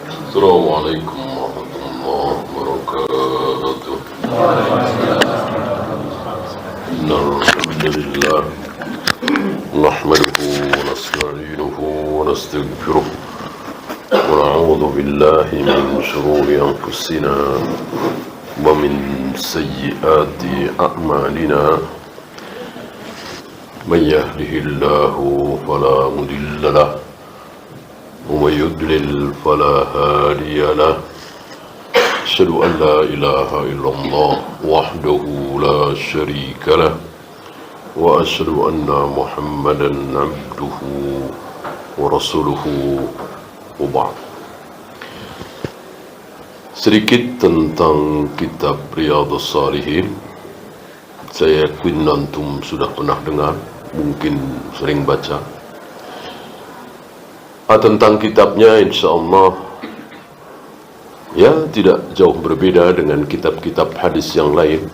Assalamualaikum warahmatullahi wabarakatuh. Innal hamdalillah nahmaduhu wa nasta'inuhu wa nastaghfiruh wa na'udzu billahi min shururi anfusina wa min sayyiati a'malina. Man yahdihillahu fala mudilla lahu ومن يضلل فلا هادي له أشهد أن لا إله إلا الله وحده لا شريك له وأشهد أن محمدا عبده ورسوله وبعد. Sedikit tentang kitab Riyadhus Shalihin. Saya yakin antum sudah pernah dengar, mungkin sering baca. Tentang kitabnya insyaallah ya tidak jauh berbeda dengan kitab-kitab hadis yang lain.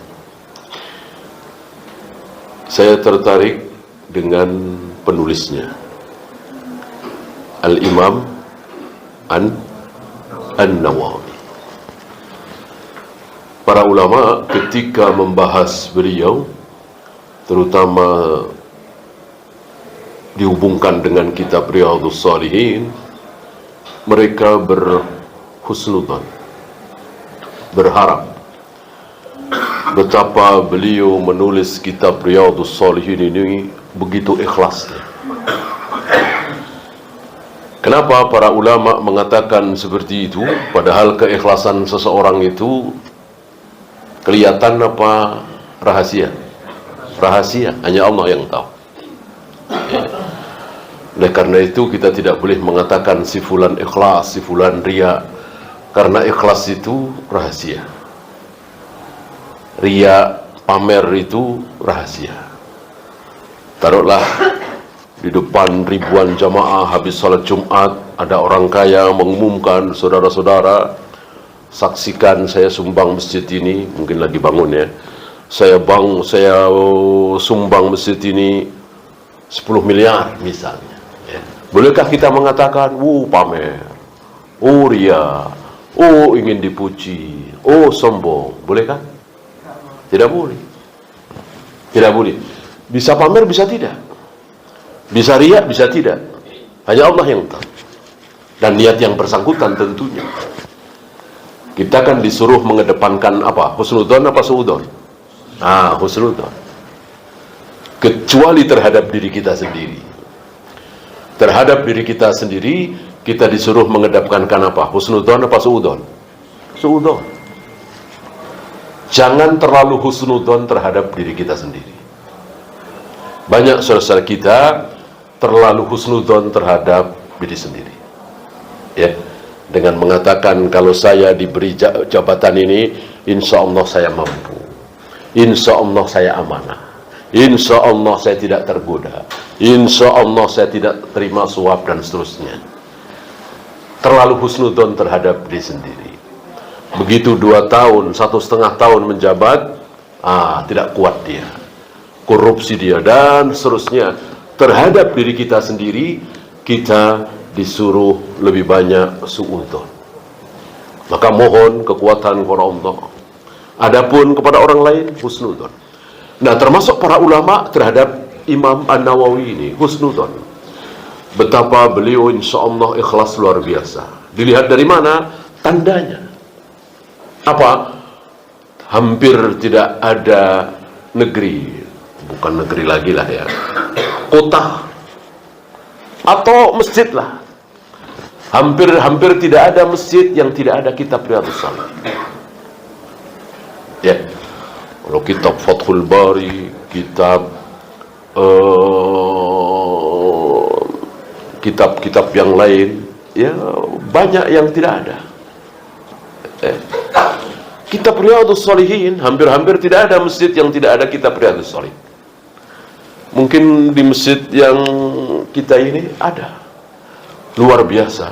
Saya tertarik dengan penulisnya, Al-Imam An-Nawawi. Para ulama ketika membahas beliau, terutama dihubungkan dengan kitab Riyadhus Shalihin, mereka berhusnudzan, berharap betapa beliau menulis kitab Riyadhus Shalihin ini begitu ikhlasnya. Kenapa para ulama mengatakan seperti itu? Padahal keikhlasan seseorang itu kelihatan apa rahasia? Rahasia, hanya Allah yang tahu. Ya. Oleh karena itu kita tidak boleh mengatakan si fulan ikhlas, si fulan riya, karena ikhlas itu rahasia, riya pamer itu rahasia. Taruhlah di depan ribuan jamaah habis salat Jumat, ada orang kaya mengumumkan, saudara-saudara saksikan saya sumbang masjid ini, mungkin lagi bangun ya, saya sumbang masjid ini 10 miliar misalnya. Bolehkah kita mengatakan, pamer, riya, ingin dipuji, sombong? Bolehkah? Tidak boleh. Tidak boleh. Bisa pamer, bisa tidak. Bisa riya, bisa tidak. Hanya Allah yang tahu. Dan niat yang bersangkutan tentunya. Kita kan disuruh mengedepankan apa? Husnudzon apa suudzon? Husnudzon. Kecuali terhadap diri kita sendiri. Terhadap diri kita sendiri, kita disuruh mengedepankan apa? Husnudzon apa suudzon? Suudzon. Jangan terlalu husnudzon terhadap diri kita sendiri. Banyak saudara kita terlalu husnudzon terhadap diri sendiri. Ya, dengan mengatakan kalau saya diberi jabatan ini, insya Allah saya mampu. Insya Allah saya amanah. Insya Allah saya tidak tergoda. Insya Allah saya tidak terima suap dan seterusnya. Terlalu husnudzon terhadap diri sendiri. Begitu 2 tahun, 1,5 tahun menjabat, tidak kuat dia, korupsi dia dan seterusnya. Terhadap diri kita sendiri, kita disuruh lebih banyak suudzon. Maka mohon kekuatan kepada Allah. Adapun kepada orang lain, husnudzon. Nah, termasuk para ulama terhadap Imam An-Nawawi ini, husnudzon. Betapa beliau insya Allah ikhlas luar biasa. Dilihat dari mana? Tandanya. Apa? Hampir tidak ada negeri, bukan negeri lagi lah ya, kota atau masjid lah. Hampir tidak ada masjid yang tidak ada kitab Riyadhus Shalihin. Ya. Kalau kitab Fathul Bari, kitab-kitab yang lain, ya banyak yang tidak ada. Kitab Riyadhus Shalihin, hampir tidak ada masjid yang tidak ada kitab Riyadhus Shalihin. Mungkin di masjid yang kita ini ada. Luar biasa.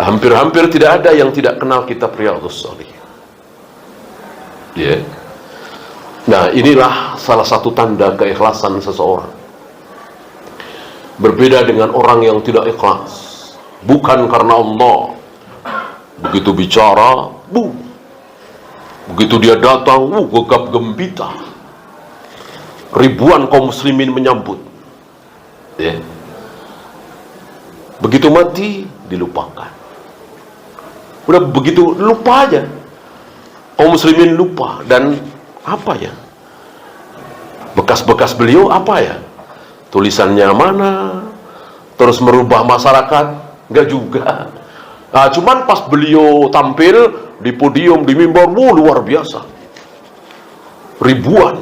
Hampir tidak ada yang tidak kenal kitab Riyadhus Shalihin. Ya. Nah, inilah salah satu tanda keikhlasan seseorang. Berbeda dengan orang yang tidak ikhlas. bukan karena Allah. Begitu bicara, begitu dia datang, gegap gempita. Ribuan kaum muslimin menyambut. Ya. Begitu mati, dilupakan. Udah begitu lupa aja. Kaum muslimin lupa. Dan apa ya? Bekas-bekas beliau apa ya? Tulisannya mana? Terus merubah masyarakat? Enggak juga. Nah, cuman pas beliau tampil di podium, di mimbar, luar biasa. Ribuan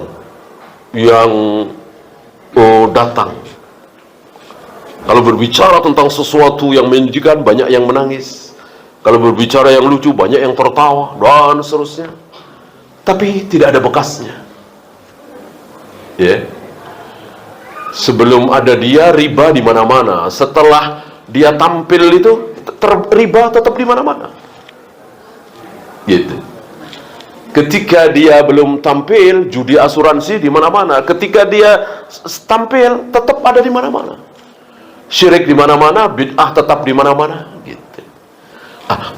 yang datang. Kalau berbicara tentang sesuatu yang menyedihkan, banyak yang menangis. Kalau berbicara yang lucu, banyak yang tertawa, dan seterusnya. Tapi tidak ada bekasnya. Ya. Sebelum ada dia, riba di mana-mana. Setelah dia tampil itu, riba tetap di mana-mana. Gitu. Ketika dia belum tampil, judi asuransi di mana-mana. Ketika dia tampil, tetap ada di mana-mana. Syirik di mana-mana, bid'ah tetap di mana-mana. Gitu.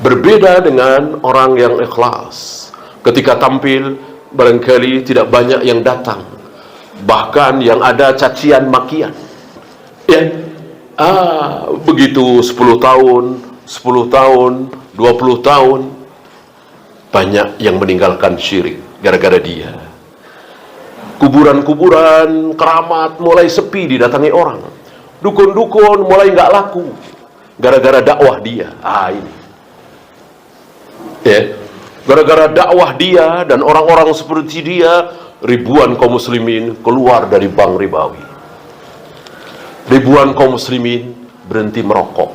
Berbeda dengan orang yang ikhlas. Ketika tampil, barangkali tidak banyak yang datang. Bahkan yang ada cacian makian. Ya. Begitu 10 tahun, 10 tahun, 20 tahun, banyak yang meninggalkan syirik gara-gara dia. Kuburan-kuburan keramat mulai sepi didatangi orang. Dukun-dukun mulai nggak laku gara-gara dakwah dia. Ini. Ya. Gara-gara dakwah dia dan orang-orang seperti dia, ribuan kaum muslimin keluar dari bank ribawi. Ribuan kaum muslimin berhenti merokok.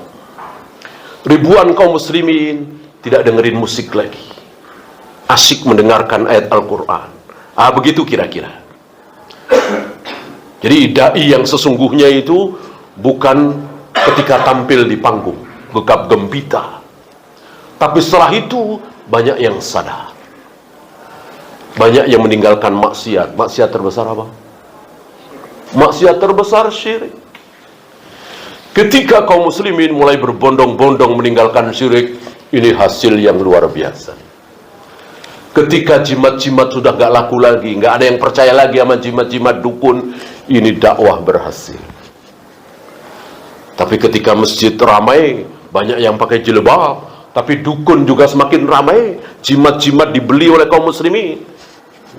Ribuan kaum muslimin tidak dengerin musik lagi. Asyik mendengarkan ayat Al-Quran. Begitu kira-kira. Jadi dai yang sesungguhnya itu bukan ketika tampil di panggung gegap gempita, tapi setelah itu banyak yang sadar, banyak yang meninggalkan maksiat. Maksiat terbesar apa? Maksiat terbesar syirik. Ketika kaum muslimin mulai berbondong-bondong meninggalkan syirik, ini hasil yang luar biasa. Ketika jimat-jimat sudah gak laku lagi, gak ada yang percaya lagi sama jimat-jimat dukun, ini dakwah berhasil. Tapi ketika masjid ramai, banyak yang pakai jilbab, tapi dukun juga semakin ramai, jimat-jimat dibeli oleh kaum muslimin,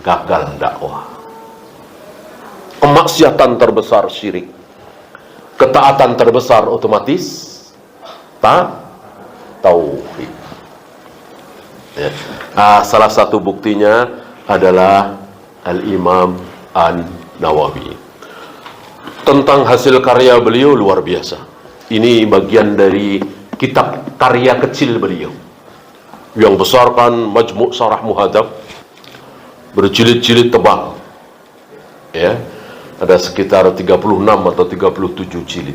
gagal dakwah. Kemaksiatan terbesar syirik. Ketaatan terbesar otomatis tauhid. Ya. Salah satu buktinya adalah Al-Imam An-Nawawi. Tentang hasil karya beliau luar biasa. Ini bagian dari kitab karya kecil beliau. Yang besar kan Majmu' Syarah Muhadzab, berjilid-jilid tebal. Ya. Ada sekitar 36 atau 37 jilid.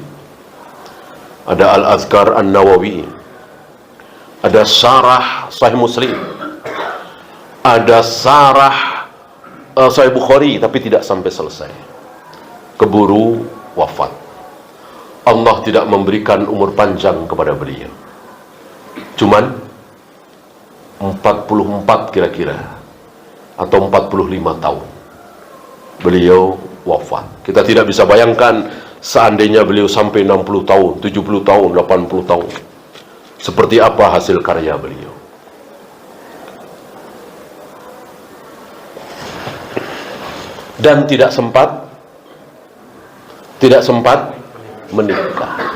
Ada Al-Azkar An-Nawawi. Ada Syarah Sahih Muslim. Ada Syarah Sahih Bukhari, tapi tidak sampai selesai. Keburu wafat. Allah tidak memberikan umur panjang kepada beliau. Cuman 44 kira-kira, atau 45 tahun beliau wafat. Kita tidak bisa bayangkan seandainya beliau sampai 60 tahun, 70 tahun, 80 tahun. Seperti apa hasil karya beliau. Dan tidak sempat menikah.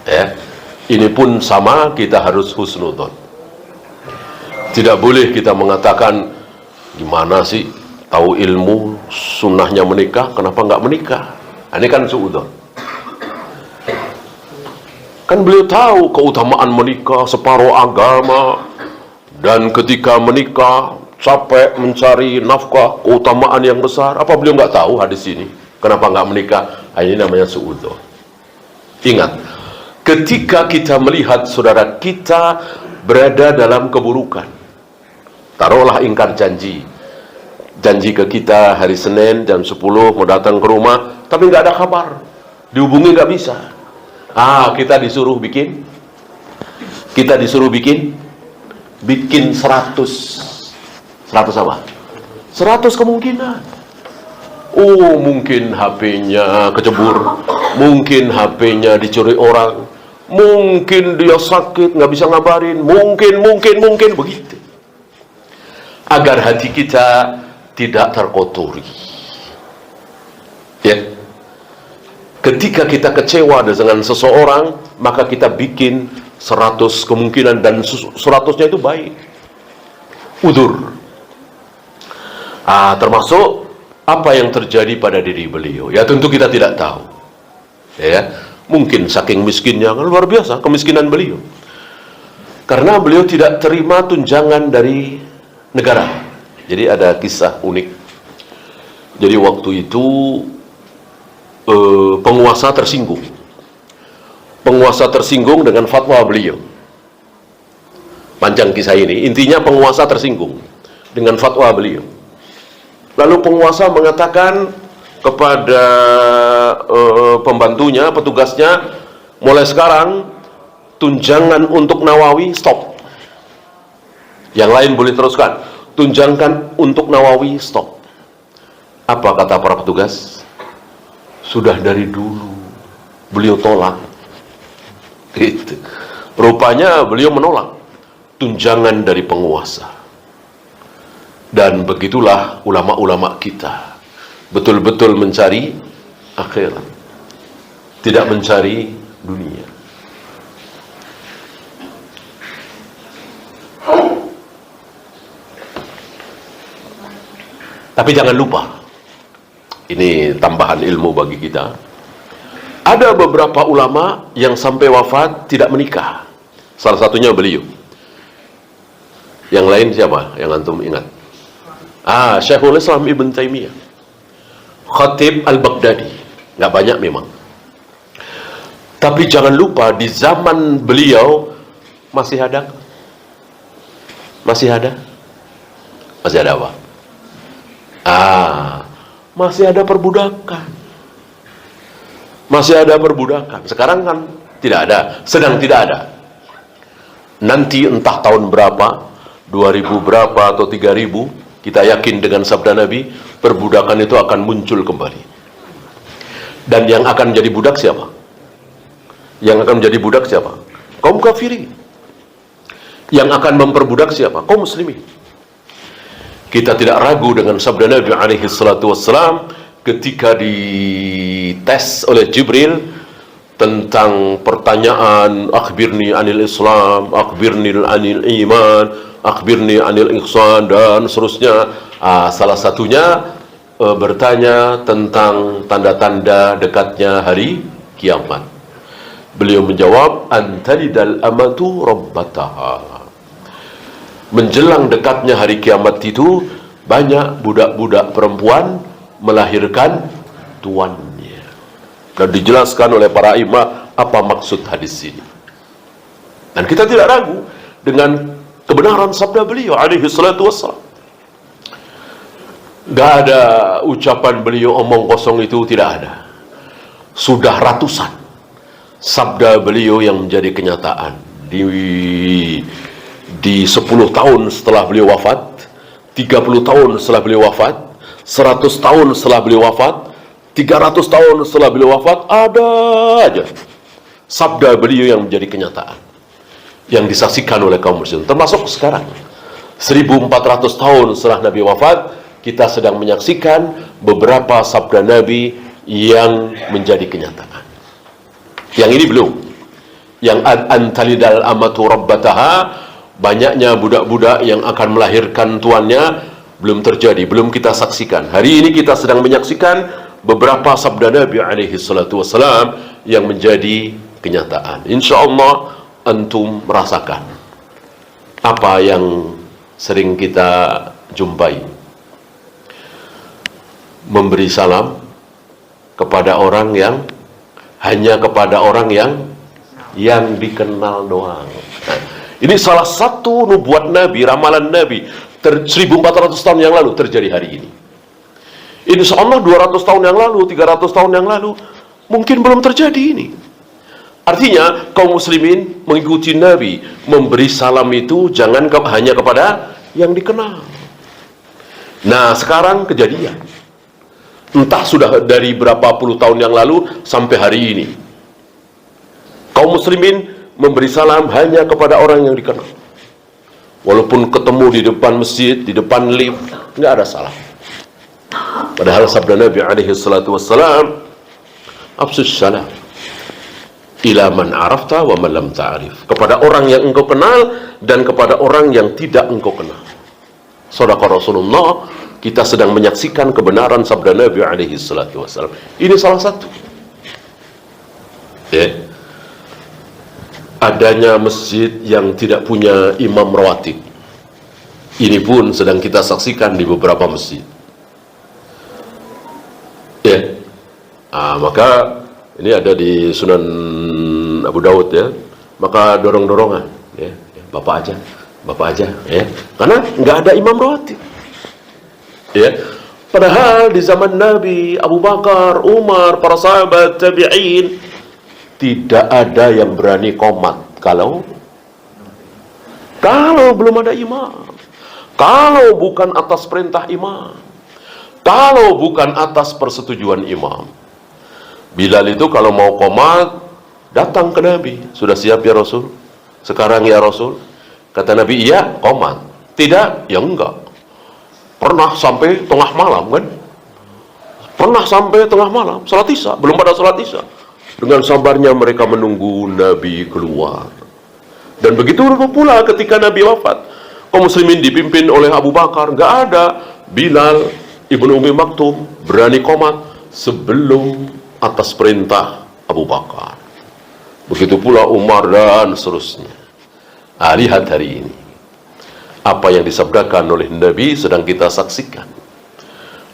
Ya. Ini pun sama, kita harus husnudzon. Tidak boleh kita mengatakan, gimana sih tahu ilmu sunnahnya menikah, kenapa nggak menikah? Ini kan suudzon. Kan beliau tahu keutamaan menikah, separuh agama. Dan ketika menikah, capek mencari nafkah, keutamaan yang besar. Apa beliau nggak tahu hadis ini? Kenapa nggak menikah? Ini namanya suudzon. Ingat, ketika kita melihat saudara kita berada dalam keburukan, taruhlah ingkar janji. Janji ke kita hari Senin jam 10 mau datang ke rumah, tapi nggak ada kabar. Dihubungi nggak bisa. Kita disuruh bikin Kita disuruh bikin 100 apa? 100 kemungkinan. Oh, mungkin HP-nya kecebur, mungkin HP-nya dicuri orang, mungkin dia sakit, nggak bisa ngabarin, mungkin begitu. Agar hati kita tidak terkotori. Ya. Ketika kita kecewa dengan seseorang, maka kita bikin 100 kemungkinan, dan 100-nya itu baik. Udzur. Termasuk apa yang terjadi pada diri beliau. Ya tentu kita tidak tahu. Ya, mungkin saking miskinnya, kan luar biasa kemiskinan beliau. Karena beliau tidak terima tunjangan dari negara. Jadi ada kisah unik. Jadi waktu itu penguasa tersinggung. Penguasa tersinggung dengan fatwa beliau. Panjang kisah ini. Intinya penguasa tersinggung dengan fatwa beliau. Lalu penguasa mengatakan kepada pembantunya, petugasnya, mulai sekarang tunjangan untuk Nawawi stop. Yang lain boleh teruskan. Tunjangan untuk Nawawi stop. Apa kata para petugas? Sudah dari dulu beliau tolak. Gitu. Rupanya beliau menolak tunjangan dari penguasa. Dan begitulah ulama-ulama kita, betul-betul mencari akhirat, tidak mencari dunia. Tapi jangan lupa, ini tambahan ilmu bagi kita, ada beberapa ulama yang sampai wafat tidak menikah. Salah satunya beliau. Yang lain siapa yang antum ingat? Syekhul Islam Ibn Taimiyah, Khatib Al-Baghdadi. Nggak banyak memang. Tapi jangan lupa di zaman beliau masih ada apa? Masih ada perbudakan. Masih ada perbudakan. Sekarang kan tidak ada, sedang tidak ada. Nanti entah tahun berapa, 2000 berapa atau 3000, kita yakin dengan sabda Nabi, perbudakan itu akan muncul kembali. Dan yang akan jadi budak siapa? Yang akan menjadi budak siapa? Kaum kafirin. Yang akan memperbudak siapa? Kaum muslimin. Kita tidak ragu dengan sabda Nabi alaihi salatu wassalam ketika dites oleh Jibril tentang pertanyaan akhbirni anil Islam, akhbirni anil iman, akhbirni anil ihsan, dan seterusnya. Salah satunya bertanya tentang tanda-tanda dekatnya hari kiamat. Beliau menjawab, antalidal amatu rabbataha. Menjelang dekatnya hari kiamat itu, banyak budak-budak perempuan melahirkan tuannya. Dan dijelaskan oleh para imam apa maksud hadis ini. Dan kita tidak ragu dengan kebenaran sabda beliau alaihi salatu wassalam. Gak ada ucapan beliau omong kosong, itu tidak ada. Sudah ratusan sabda beliau yang menjadi kenyataan. Di 10 tahun setelah beliau wafat, 30 tahun setelah beliau wafat, 100 tahun setelah beliau wafat, 300 tahun setelah beliau wafat, ada aja sabda beliau yang menjadi kenyataan, yang disaksikan oleh kaum muslimin. Termasuk sekarang 1400 tahun setelah Nabi wafat, kita sedang menyaksikan beberapa sabda Nabi yang menjadi kenyataan. Yang ini belum. Yang antalidal amatu rabbataha, banyaknya budak-budak yang akan melahirkan tuannya, belum terjadi, belum kita saksikan. Hari ini kita sedang menyaksikan beberapa sabda Nabi alaihi salatu wassalam yang menjadi kenyataan. Insyaallah antum merasakan apa yang sering kita jumpai. Memberi salam kepada orang yang hanya kepada orang yang dikenal doang. Nah, ini salah satu nubuat Nabi, ramalan Nabi 1400 tahun yang lalu terjadi hari ini. Insya Allah 200 tahun yang lalu, 300 tahun yang lalu mungkin belum terjadi ini. Artinya kaum muslimin mengikuti Nabi, memberi salam itu jangan hanya kepada yang dikenal. Nah, sekarang kejadian. Entah sudah dari berapa puluh tahun yang lalu sampai hari ini, kaum muslimin memberi salam hanya kepada orang yang dikenal. Walaupun ketemu di depan masjid, di depan lift, nggak ada salah. Padahal sabda Nabi alaihi salatu wassalam, "Afsus salam ila man arafta wa man lam ta'rif." Kepada orang yang engkau kenal dan kepada orang yang tidak engkau kenal. Shadaqa Rasulullah, kita sedang menyaksikan kebenaran sabda Nabi alaihi salatu wassalam. Ini salah satu. Ya. Adanya masjid yang tidak punya imam rawatib. Ini pun sedang kita saksikan di beberapa masjid. Ya. Maka ini ada di Sunan Abu Daud ya. Maka dorong-dorongan ya. Bapak aja ya. Karena nggak ada imam rawatib. Ya. Padahal di zaman Nabi, Abu Bakar, Umar, para sahabat, tabi'in, tidak ada yang berani qomat kalau belum ada imam, kalau bukan atas perintah imam, kalau bukan atas persetujuan imam. Bilal itu kalau mau qomat datang ke Nabi, sudah siap ya Rasul? Sekarang ya Rasul? Kata Nabi, iya, qomat. Tidak, ya enggak. Pernah sampai tengah malam kan? Pernah sampai tengah malam, salat isya, belum pada salat isya. Dengan sabarnya mereka menunggu Nabi keluar. Dan begitu pula ketika Nabi wafat, kaum muslimin dipimpin oleh Abu Bakar, nggak ada Bilal ibnu Ummi Maktum berani qomat sebelum atas perintah Abu Bakar. Begitu pula Umar dan seterusnya. Lihat hari ini apa yang disabdakan oleh Nabi sedang kita saksikan.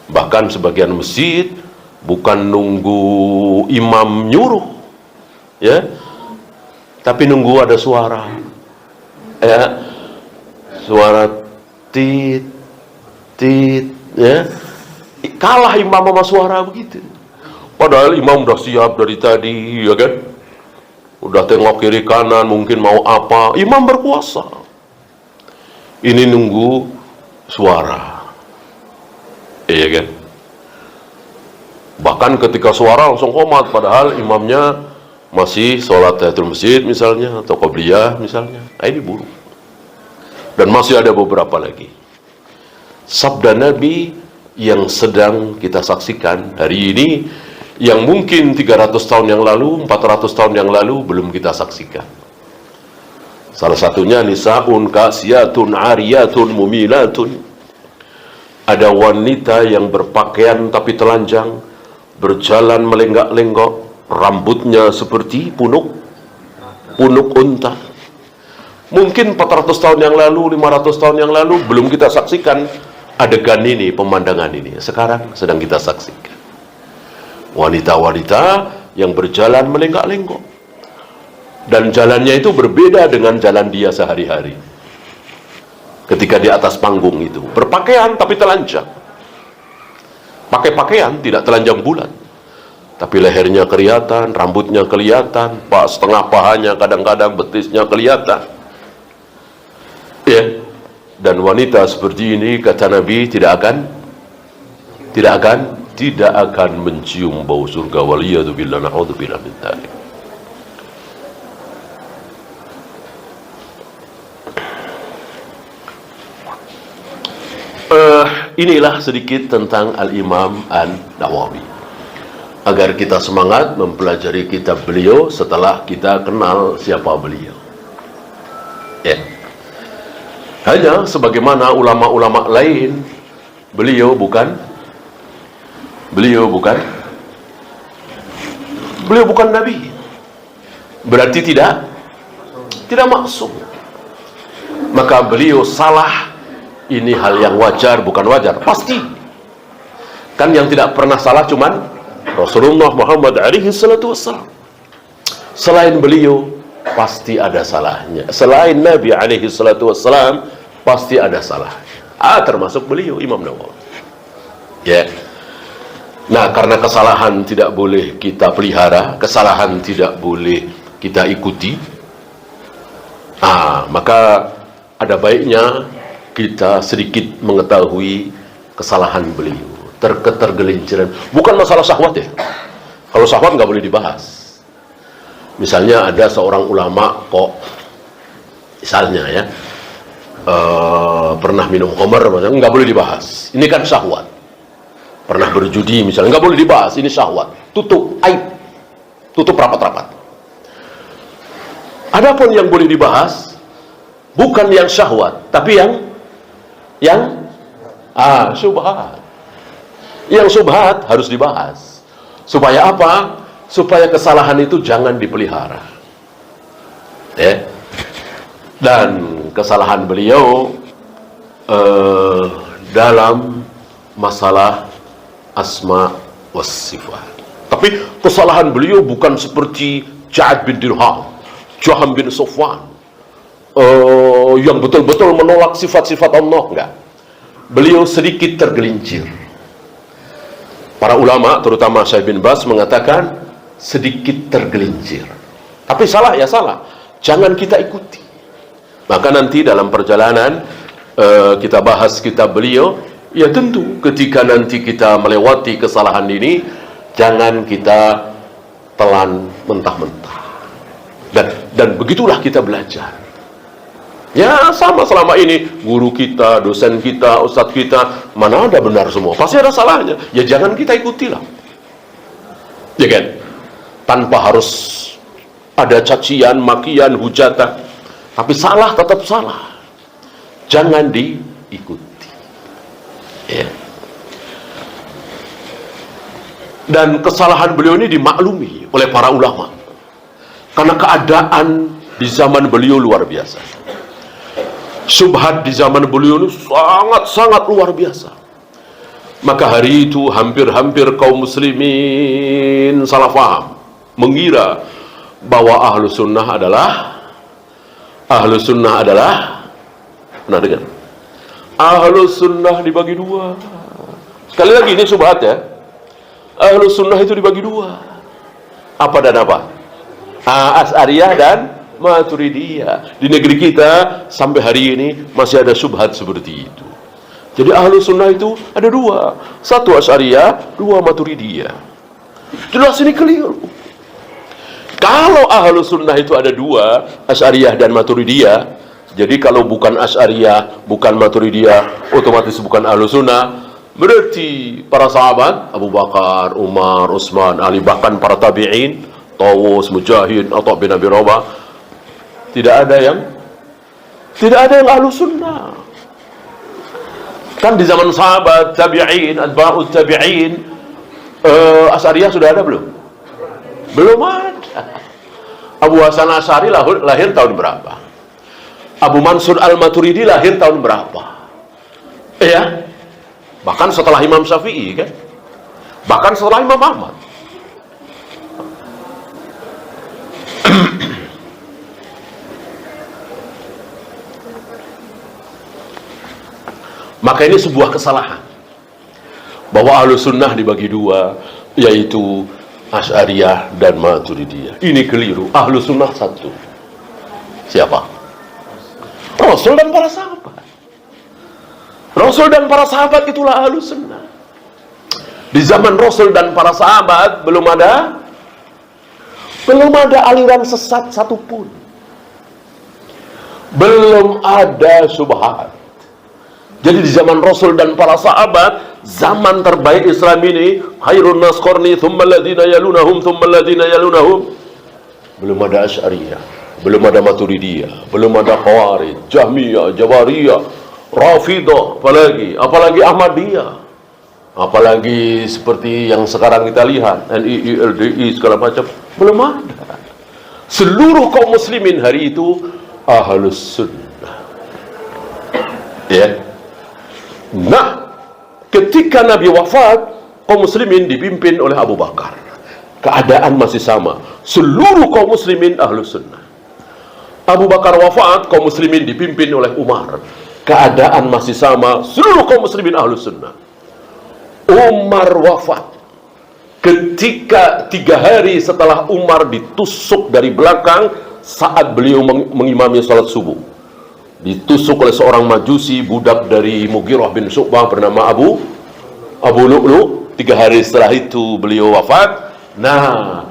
Bahkan sebagian masjid bukan nunggu imam nyuruh ya, tapi nunggu ada suara ya, suara tit tit ya, kalah imam sama suara begitu. Padahal imam udah siap dari tadi ya kan, udah tengok kiri kanan mungkin mau apa, imam berkuasa. Ini nunggu suara iya kan. Bahkan ketika suara langsung qomat, padahal imamnya masih sholat tahiyatul masjid misalnya, atau qobliyah misalnya. Ini buruk. Dan masih ada beberapa lagi. Sabda Nabi yang sedang kita saksikan hari ini, yang mungkin 300 tahun yang lalu, 400 tahun yang lalu belum kita saksikan. Salah satunya nisa'un kasiyatun ariyatun mumilatun. Ada wanita yang berpakaian tapi telanjang, berjalan melenggak-lenggok, rambutnya seperti punuk unta. Mungkin 400 tahun yang lalu, 500 tahun yang lalu belum kita saksikan adegan ini, pemandangan ini. Sekarang sedang kita saksikan. Wanita-wanita yang berjalan melenggak-lenggok. Dan jalannya itu berbeda dengan jalan dia sehari-hari. Ketika di atas panggung itu, berpakaian tapi telanjang. Pakai pakaian tidak telanjang bulat, tapi lehernya kelihatan, rambutnya kelihatan, setengah pahanya, kadang-kadang betisnya kelihatan ya. Dan wanita seperti ini kata Nabi tidak akan mencium bau surga. Waliyadzubillah, na'udzubillah min dzalik. Inilah sedikit tentang Al-Imam An-Nawawi, agar kita semangat mempelajari kitab beliau setelah kita kenal siapa beliau ya. Hanya sebagaimana ulama-ulama lain, beliau bukan Nabi, berarti tidak maksum. Maka beliau salah, ini hal yang wajar, bukan wajar, pasti. Kan yang tidak pernah salah cuman Rasulullah Muhammad alaihi salatu wassalam. Selain beliau pasti ada salahnya. Selain Nabi alaihi salatu wassalam pasti ada salahnya. Termasuk beliau Imam Nawawi. Ya. Nah, karena kesalahan tidak boleh kita pelihara, kesalahan tidak boleh kita ikuti, maka ada baiknya kita sedikit mengetahui kesalahan beliau, ketergelinciran. Bukan masalah syahwat ya. Kalau syahwat nggak boleh dibahas. Misalnya ada seorang ulama kok, misalnya ya, pernah minum khamar, nggak boleh dibahas. Ini kan syahwat. Pernah berjudi misalnya, nggak boleh dibahas. Ini syahwat. Tutup aib, tutup rapat-rapat. Adapun yang boleh dibahas bukan yang syahwat, tapi yang syubhat. Yang syubhat harus dibahas. Supaya apa? Supaya kesalahan itu jangan dipelihara. Ya. Dan kesalahan beliau dalam masalah asma was sifat. Tapi kesalahan beliau bukan seperti Ja'ad bin Dirham, Jaham bin Sofwan, yang betul-betul menolak sifat-sifat Allah. Enggak. Beliau sedikit tergelincir. Para ulama, terutama Syekh bin Baz, mengatakan sedikit tergelincir. Tapi salah ya salah, jangan kita ikuti. Maka nanti dalam perjalanan kita bahas kitab beliau. Ya tentu ketika nanti kita melewati kesalahan ini, jangan kita telan mentah-mentah. Dan begitulah kita belajar. Ya sama selama ini guru kita, dosen kita, ustadz kita, mana ada benar semua, pasti ada salahnya. Ya jangan kita ikutilah. Ya kan? Tanpa harus ada cacian, makian, hujatan. Tapi salah tetap salah. Jangan diikuti. Ya. Dan kesalahan beliau ini dimaklumi oleh para ulama karena keadaan di zaman beliau luar biasa. Syubhat di zaman beliau ini sangat-sangat luar biasa. Maka hari itu hampir-hampir kaum muslimin salah faham, mengira bahwa ahlu sunnah adalah pernah dengar? Ahlu sunnah dibagi dua. Sekali lagi ini syubhat ya. Ahlu sunnah itu dibagi dua. Apa dan apa? Asy'ariyah dan Maturidiyah. Di negeri kita sampai hari ini masih ada syubhat seperti itu. Jadi ahlu sunnah itu ada dua. Satu Asy'ariyah, dua Maturidiyah. Jelas ini keliru. Kalau ahlu sunnah itu ada dua, Asy'ariyah dan Maturidiyah, jadi kalau bukan Asy'ariyah, bukan Maturidiyah, otomatis bukan ahlu sunnah. Berarti para sahabat, Abu Bakar, Umar, Utsman, Ali, bahkan para tabi'in, Tawus, Mujahid, Atha bin Abi Rabah, tidak ada yang ahlu sunnah. Kan di zaman sahabat, tabi'in, atba'ut tabi'in, Asy'ariyah sudah ada belum? Belum ada. Abu Hasan Asy'ari lahir tahun berapa? Abu Mansur Al-Maturidi lahir tahun berapa? Ya, bahkan setelah Imam Syafi'i kan? Bahkan setelah Imam Ahmad. Maka ini sebuah kesalahan bahwa ahlu sunnah dibagi dua, yaitu Asy'ariyah dan Maturidiyah. Ini keliru. Ahlu sunnah satu. Siapa? Rasul dan para sahabat. Rasul dan para sahabat itulah ahlu sunnah. Di zaman Rasul dan para sahabat belum ada aliran sesat satupun. Belum ada syubhat. Jadi di zaman Rasul dan para sahabat, zaman terbaik Islam ini, khairun nas qarni thumma alladhina yalunahum thumma alladhina yalunahum. Belum ada Asy'ariyah, belum ada Maturidiyah, belum ada Khawarij, Jahmiyah, Jabariyah, Rafidah, apalagi Ahmadiyah, apalagi seperti yang sekarang kita lihat, NII, LDI, segala macam, belum ada. Seluruh kaum muslimin hari itu ahlus sunnah. Ya. Nah, ketika Nabi wafat, kaum muslimin dipimpin oleh Abu Bakar. Keadaan masih sama. Seluruh kaum muslimin ahlus sunnah. Abu Bakar wafat, kaum muslimin dipimpin oleh Umar. Keadaan masih sama. Seluruh kaum muslimin ahlus sunnah. Umar wafat, ketika 3 hari setelah Umar ditusuk dari belakang saat beliau mengimami salat subuh. Ditusuk oleh seorang majusi, budak dari Mughirah bin Syu'bah bernama Abu Lu'lu'. 3 hari setelah itu beliau wafat. Nah,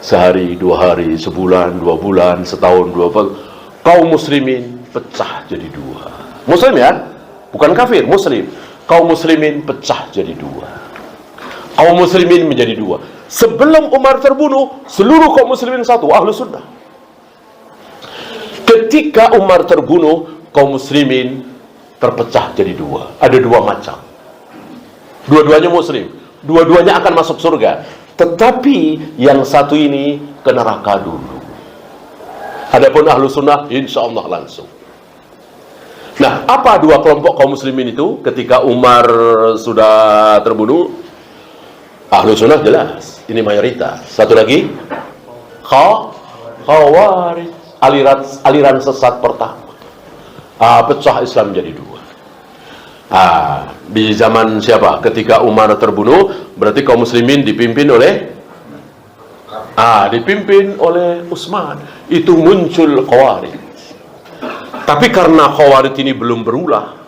sehari, 2 hari, sebulan, 2 bulan, setahun, 2 bulan, kaum muslimin pecah jadi 2. Muslim ya, bukan kafir, muslim. Kaum muslimin pecah jadi 2. Kaum muslimin menjadi 2. Sebelum Umar terbunuh, seluruh kaum muslimin satu, ahlu sunnah. Ketika Umar terbunuh, kaum muslimin terpecah jadi 2. Ada 2 macam. Dua-duanya muslim, dua-duanya akan masuk surga. Tetapi yang satu ini ke neraka dulu. Adapun ahlu sunnah, insya Allah langsung. Nah, apa 2 kelompok kaum muslimin itu ketika Umar sudah terbunuh? Ahlu sunnah jelas, ini mayoritas. Satu lagi, Khawarij, aliran sesat pertama. Pecah Islam jadi 2. Di zaman siapa? Ketika Umar terbunuh, berarti kaum muslimin dipimpin oleh Utsman. Itu muncul Khawarij. Tapi karena Khawarij ini belum berulah,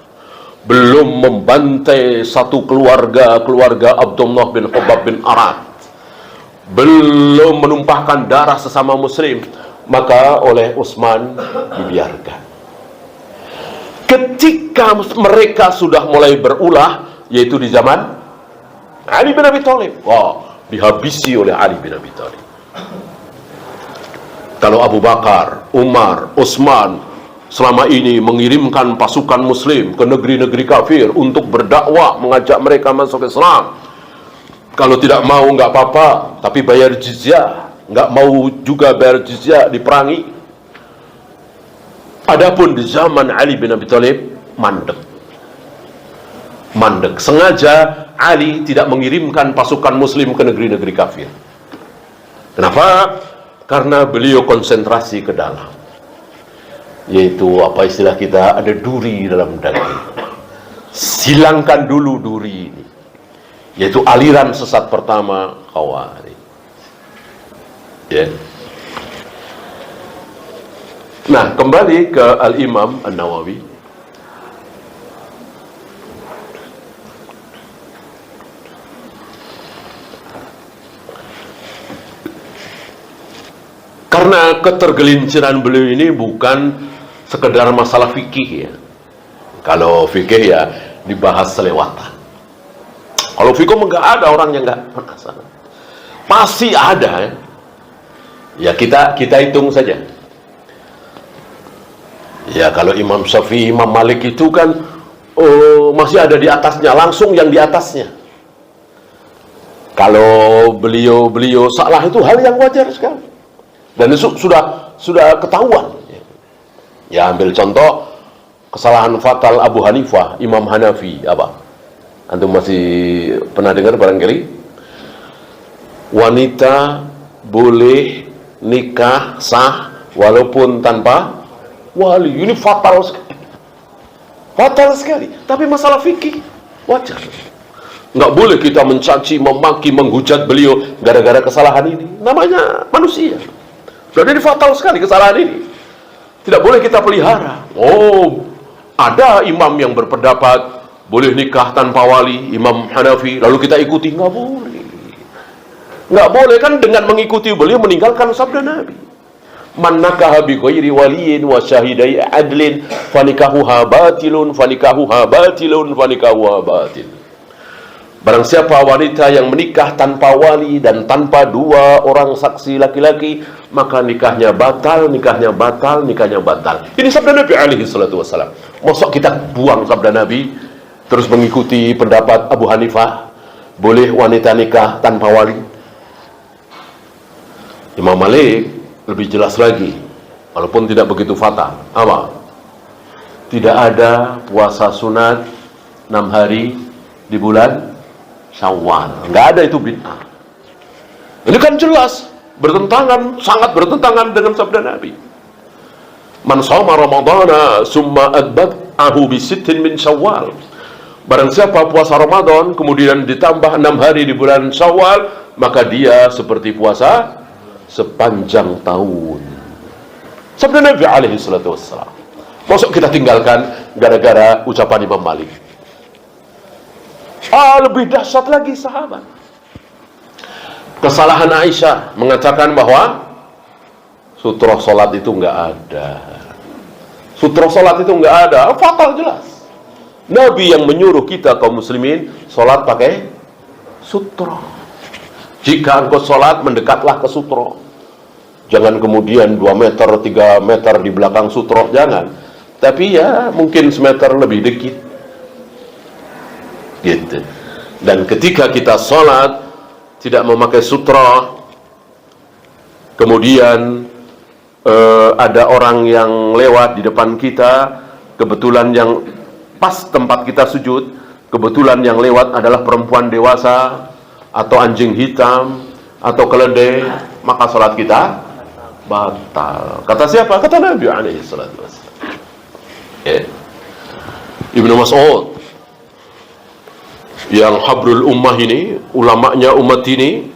belum membantai satu keluarga Abdullah bin Khabbab bin Arad, belum menumpahkan darah sesama muslim, maka oleh Utsman dibiarkan. Ketika mereka sudah mulai berulah, yaitu di zaman Ali bin Abi Thalib, dihabisi oleh Ali bin Abi Thalib. Kalau Abu Bakar, Umar, Utsman selama ini mengirimkan pasukan muslim ke negeri-negeri kafir untuk berdakwah, mengajak mereka masuk Islam. Kalau tidak mau nggak apa-apa, tapi bayar jizyah. Nggak mau juga bayar jizyah, diperangi. Adapun di zaman Ali bin Abi Thalib, mandek. Sengaja Ali tidak mengirimkan pasukan muslim ke negeri-negeri kafir. Kenapa? Karena beliau konsentrasi ke dalam. Yaitu apa istilah kita, ada duri dalam daging. Silangkan dulu duri ini. Yaitu aliran sesat pertama, Khawarij. Ya. Nah, kembali ke Al-Imam An-Nawawi. Karena ketergelinciran beliau ini bukan sekedar masalah fikih ya. Kalau fikih ya dibahas selewatan. Kalau fikih enggak ada orang yang enggak penasaran. Pasti ada ya. Ya kita hitung saja. Ya kalau Imam Syafi'i, Imam Malik itu kan masih ada di atasnya, langsung yang di atasnya. Kalau beliau salah itu hal yang wajar sekali. Dan itu sudah ketahuan. Ya ambil contoh kesalahan fatal Abu Hanifah, Imam Hanafi apa? Antum masih pernah dengar barangkali? Wanita boleh nikah sah walaupun tanpa wali. Ini fatal sekali. Fatal sekali. Tapi masalah fikih wajar. Nggak boleh kita mencaci, memaki, menghujat beliau gara-gara kesalahan ini. Namanya manusia. Jadi fatal sekali kesalahan ini. Tidak boleh kita pelihara. Ada imam yang berpendapat boleh nikah tanpa wali, Imam Hanafi, lalu kita ikuti. Nggak boleh. Nggak boleh kan, dengan mengikuti beliau meninggalkan sabda Nabi. Man nakaha bi ghairi waliyin wa syahidai adlin fanikahuha batilun fanikahuha batilun fanikahuha batil. Barang siapa wanita yang menikah tanpa wali dan tanpa 2 orang saksi laki-laki, maka nikahnya batal, nikahnya batal, nikahnya batal. Ini sabda Nabi alaihi salatu wassalam. Masa kita buang sabda Nabi terus mengikuti pendapat Abu Hanifah, boleh wanita nikah tanpa wali? Imam Malik lebih jelas lagi, walaupun tidak begitu fatal. Apa? Tidak ada puasa sunat 6 hari di bulan Syawal. Nggak ada, itu bid'ah. Ini kan jelas bertentangan, sangat bertentangan dengan sabda Nabi. Man shoma Ramadhana summa adba'ahu bi sittin min Syawal. Barang siapa puasa Ramadan kemudian ditambah 6 hari di bulan Syawal, maka dia seperti puasa sepanjang tahun. Sabda Nabi alaihi salatu wassalam. Masuk kita tinggalkan gara-gara ucapan Imam Malik. Lebih dahsyat lagi sahabat. Kesalahan Aisyah mengatakan bahwa sutroh salat itu nggak ada. Sutroh salat itu nggak ada, fatal jelas. Nabi yang menyuruh kita kaum muslimin salat pakai sutroh. Jika engkau salat, mendekatlah ke sutroh. Jangan kemudian 2 meter, 3 meter di belakang sutroh, jangan. Tapi ya mungkin semeter lebih dikit. Gitu. Dan ketika kita salat tidak memakai sutroh, kemudian ada orang yang lewat di depan kita, kebetulan yang pas tempat kita sujud, kebetulan yang lewat adalah perempuan dewasa atau anjing hitam atau keledai, maka salat kita batal. Kata siapa? Kata Nabi alaihi salatu wassalam. Ibnu Mas'ud yang habrul ummah ini, ulamanya umat ini,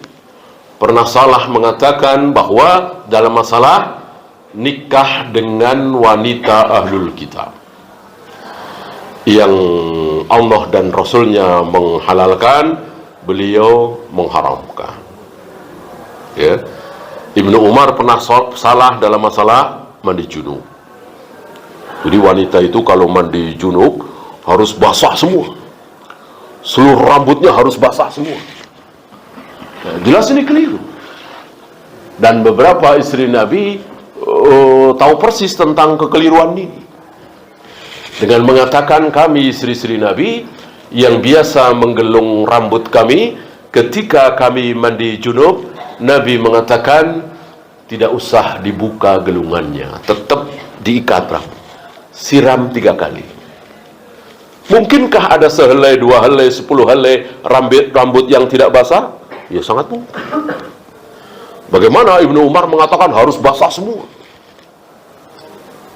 pernah salah mengatakan bahwa dalam masalah nikah dengan wanita ahlul kitab yang Allah dan Rasulnya menghalalkan, beliau mengharamkan. Ya. Ibnu Umar pernah salah dalam masalah mandi junub. Jadi wanita itu kalau mandi junub harus basah semua, seluruh rambutnya harus basah semua. Nah, jelas ini keliru. Dan beberapa istri Nabi tahu persis tentang kekeliruan ini, dengan mengatakan kami istri-istri Nabi yang biasa menggelung rambut kami, ketika kami mandi junub, Nabi mengatakan tidak usah dibuka gelungannya, tetap diikat rambut, siram 3 kali. Mungkinkah ada sehelai, 2 helai, 10 helai rambut yang tidak basah? Ya sangat mungkin. Bagaimana Ibnu Umar mengatakan harus basah semua?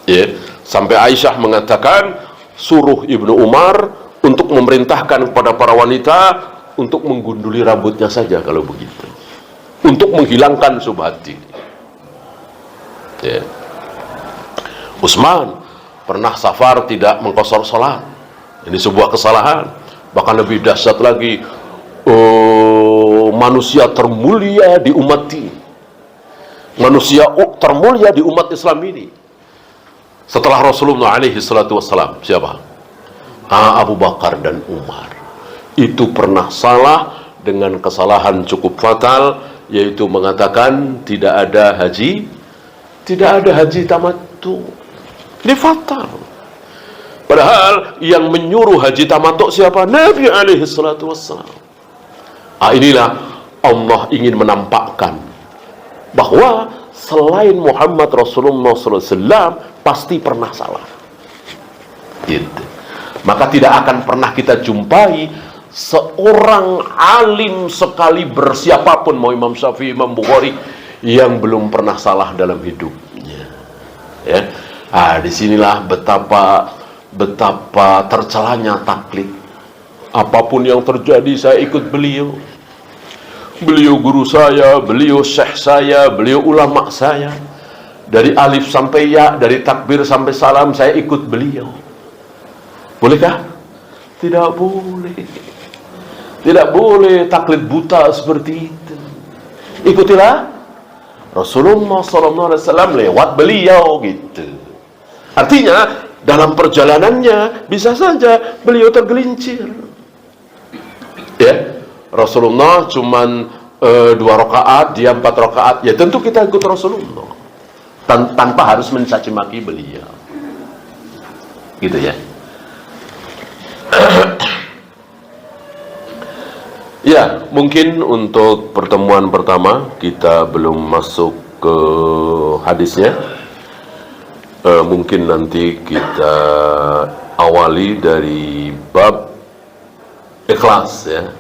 Ya, sampai Aisyah mengatakan suruh Ibnu Umar untuk memerintahkan kepada para wanita untuk menggunduli rambutnya saja kalau begitu, untuk menghilangkan syubhat ini. Ya. Utsman pernah safar tidak mengqashar salat. Ini sebuah kesalahan. Bahkan lebih dahsyat lagi, manusia termulia di umat ini, manusia termulia di umat Islam ini setelah Rasulullah alaihi salatu wassalam, siapa? Abu Bakar dan Umar. Itu pernah salah dengan kesalahan cukup fatal, yaitu mengatakan tidak ada haji tamattu. Ini fatal. Padahal yang menyuruh haji tamattu siapa? Nabi alaihi salatu wassalam. Inilah Allah ingin menampakkan bahwa selain Muhammad Rasulullah SAW pasti pernah salah. Gitu. Maka tidak akan pernah kita jumpai seorang alim sekali bersiapapun, mau Imam Syafi'i, Imam Bukhari, yang belum pernah salah dalam hidupnya. Ya. Disinilah betapa tercelanya taklid. Apapun yang terjadi saya ikut beliau. Beliau guru saya, beliau syekh saya, beliau ulama saya. Dari alif sampai ya, dari takbir sampai salam saya ikut beliau. Bolehkah? Tidak boleh. Tidak boleh taklid buta seperti itu. Ikutilah Rasulullah SAW lewat beliau gitu. Artinya dalam perjalanannya bisa saja beliau tergelincir. Ya, Rasulullah cuman 2 rakaat, dia 4 rakaat. Ya tentu kita ikut Rasulullah tanpa harus mencaci maki beliau. Gitu ya. Ya, mungkin untuk pertemuan pertama kita belum masuk ke hadisnya. Mungkin nanti kita awali dari bab ikhlas ya.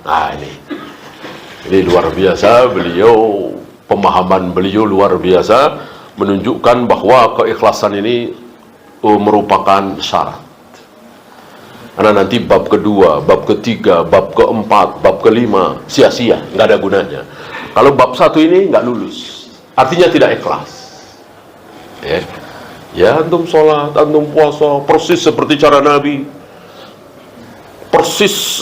Ini luar biasa, beliau, pemahaman beliau luar biasa, menunjukkan bahwa keikhlasan ini merupakan syarat. Karena nanti bab kedua, bab ketiga, bab keempat, bab kelima sia-sia, nggak ada gunanya. Kalau bab satu ini nggak lulus, artinya tidak ikhlas. Ya, antum sholat, antum puasa, persis seperti cara Nabi. Persis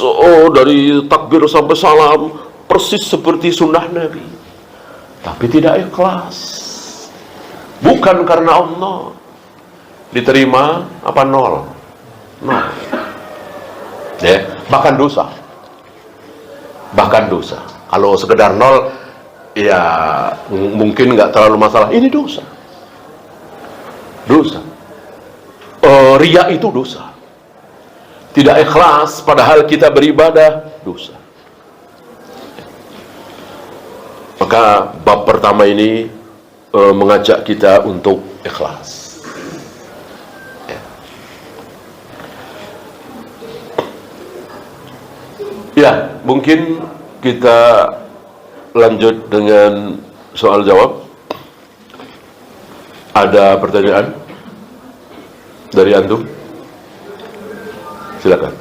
dari takbir sampai salam, persis seperti sunnah Nabi. Tapi tidak ikhlas. Bukan karena Allah. Diterima apa nol? Nol. Ya, bahkan dosa. Bahkan dosa. Kalau sekedar nol, ya mungkin nggak terlalu masalah. Ini dosa. Dosa. Riya itu dosa. Tidak ikhlas padahal kita beribadah, dosa. Maka bab pertama ini mengajak kita untuk ikhlas. Ya, mungkin kita lanjut dengan soal jawab. Ada pertanyaan dari antum? Silakan.